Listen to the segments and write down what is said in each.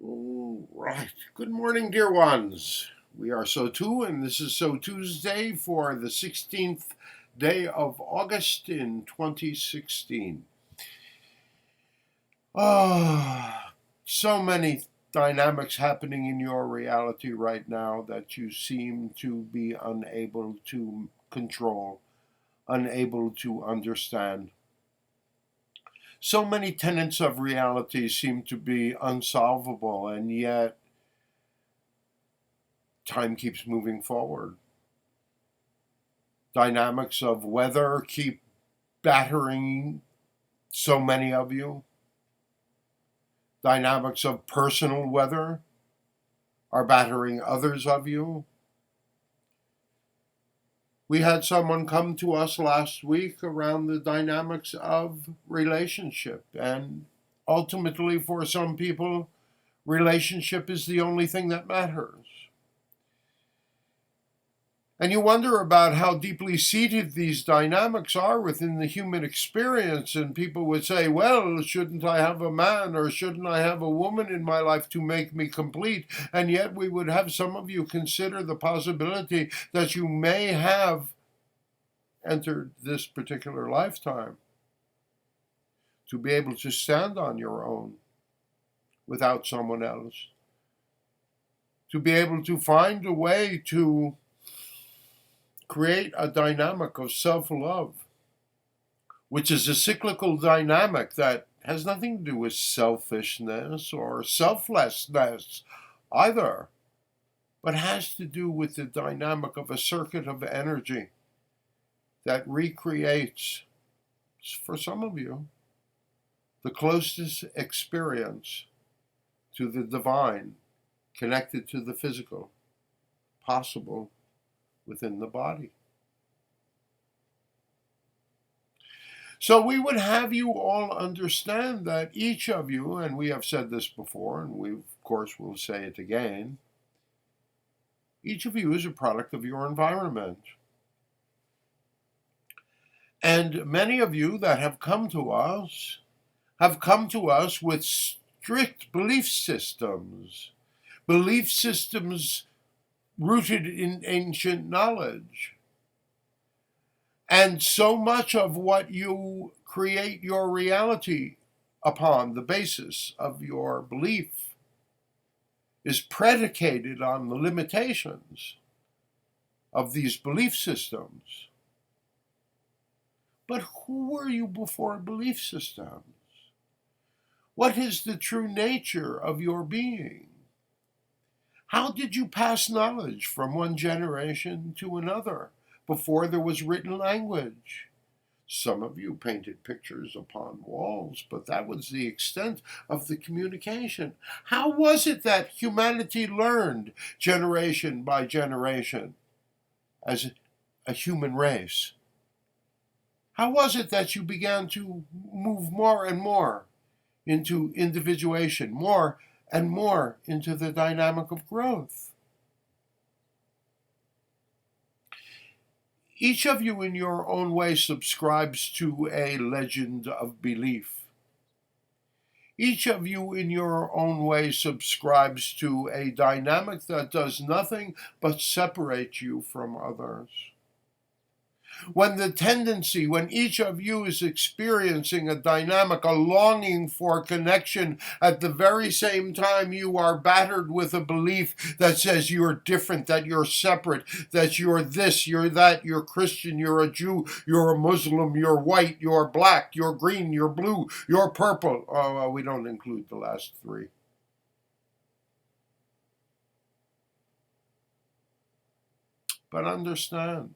All right. Good morning, dear ones. We are SOTU, and this is SOTUesday for the 16th day of August in 2016. So many dynamics happening in your reality right now that you seem to be unable to control, unable to understand. So many tenets of reality seem to be unsolvable, and yet time keeps moving forward. Dynamics of weather keep battering so many of you. Dynamics of personal weather are battering others of you. We had someone come to us last week around the dynamics of relationship, and ultimately for some people, relationship is the only thing that matters. And you wonder about how deeply seated these dynamics are within the human experience. And people would say, well, shouldn't I have a man or shouldn't I have a woman in my life to make me complete? And yet we would have some of you consider the possibility that you may have entered this particular lifetime to be able to stand on your own without someone else, to be able to find a way to create a dynamic of self-love, which is a cyclical dynamic that has nothing to do with selfishness or selflessness either, but has to do with the dynamic of a circuit of energy that recreates, for some of you, the closest experience to the divine, connected to the physical, possible within the body. So we would have you all understand that each of you, and we have said this before, and we of course will say it again, each of you is a product of your environment. And many of you that have come to us with strict belief systems rooted in ancient knowledge. And so much of what you create your reality upon, the basis of your belief, is predicated on the limitations of these belief systems. But who were you before belief systems? What is the true nature of your being? How did you pass knowledge from one generation to another before there was written language? Some of you painted pictures upon walls, but that was the extent of the communication. How was it that humanity learned generation by generation as a human race? How was it that you began to move more and more into individuation, more and more into the dynamic of growth? Each of you in your own way subscribes to a legend of belief. Each of you in your own way subscribes to a dynamic that does nothing but separate you from others. When each of you is experiencing a dynamic, a longing for connection, at the very same time you are battered with a belief that says you're different, that you're separate, that you're this, you're that, you're Christian, you're a Jew, you're a Muslim, you're white, you're black, you're green, you're blue, you're purple. Oh, well, we don't include the last three. But understand,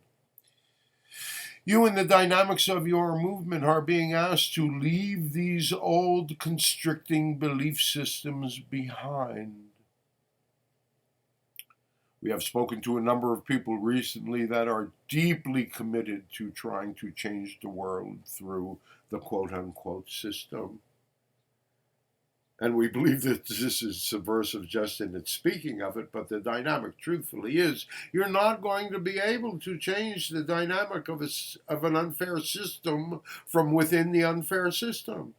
you and the dynamics of your movement are being asked to leave these old constricting belief systems behind. We have spoken to a number of people recently that are deeply committed to trying to change the world through the quote-unquote system. And we believe that this is subversive just in its speaking of it, but the dynamic, truthfully, is you're not going to be able to change the dynamic of an unfair system from within the unfair system.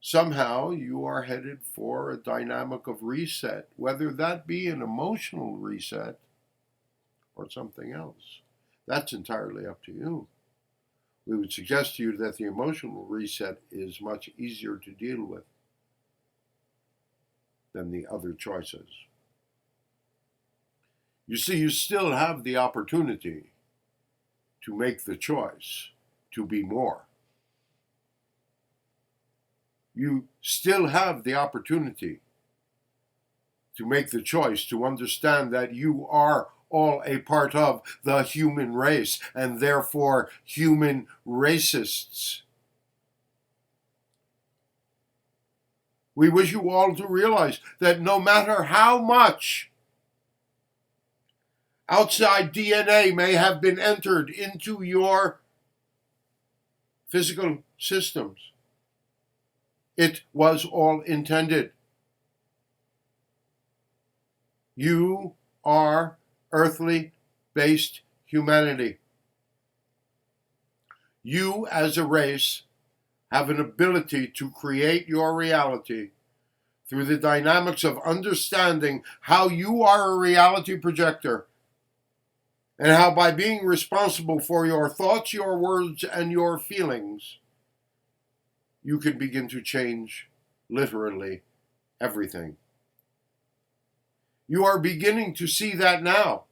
somehow you are headed for a dynamic of reset, whether that be an emotional reset or something else. That's entirely up to you. We would suggest to you that the emotional reset is much easier to deal with than the other choices. You see, you still have the opportunity to make the choice to be more. You still have the opportunity to make the choice to understand that you are all a part of the human race and therefore human racists. We wish you all to realize that no matter how much outside DNA may have been entered into your physical systems, it was all intended. You are earthly-based humanity. You, as a race, have an ability to create your reality through the dynamics of understanding how you are a reality projector, and how by being responsible for your thoughts, your words, and your feelings, you can begin to change literally everything. You are beginning to see that now.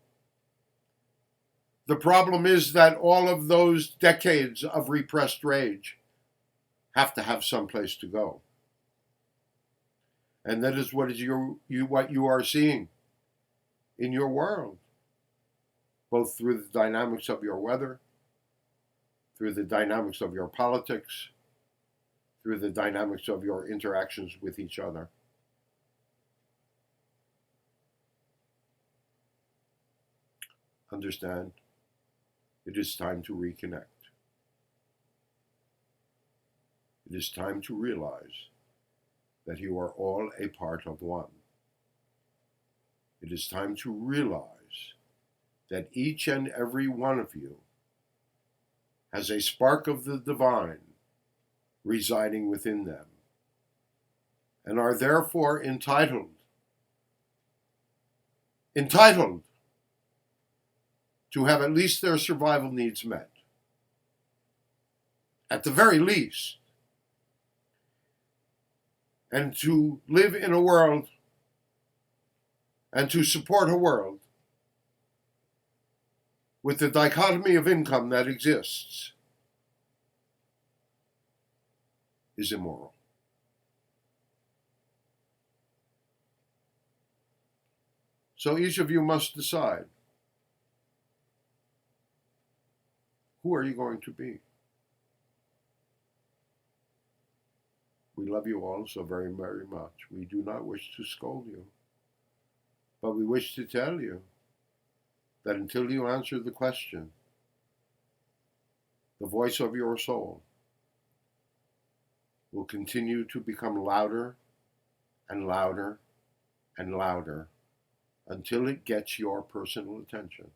The problem is that all of those decades of repressed rage have to have some place to go. And that is what you are seeing in your world, both through the dynamics of your weather, through the dynamics of your politics, through the dynamics of your interactions with each other. Understand, it is time to reconnect. It is time to realize that you are all a part of one. It is time to realize that each and every one of you has a spark of the divine residing within them, and are therefore entitled to have at least their survival needs met. At the very least. And to live in a world and to support a world with the dichotomy of income that exists is immoral. So each of you must decide, who are you going to be? We love you all so very, very much. We do not wish to scold you, but we wish to tell you that until you answer the question, the voice of your soul will continue to become louder and louder and louder until it gets your personal attention.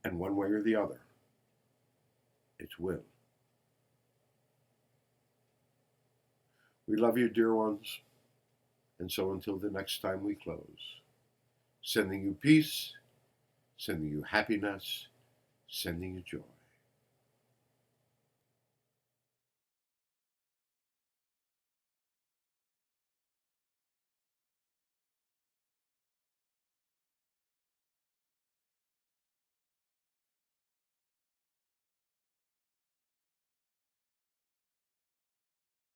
And one way or the other, it will. We love you, dear ones, and so until the next time we close, sending you peace, sending you happiness, sending you joy.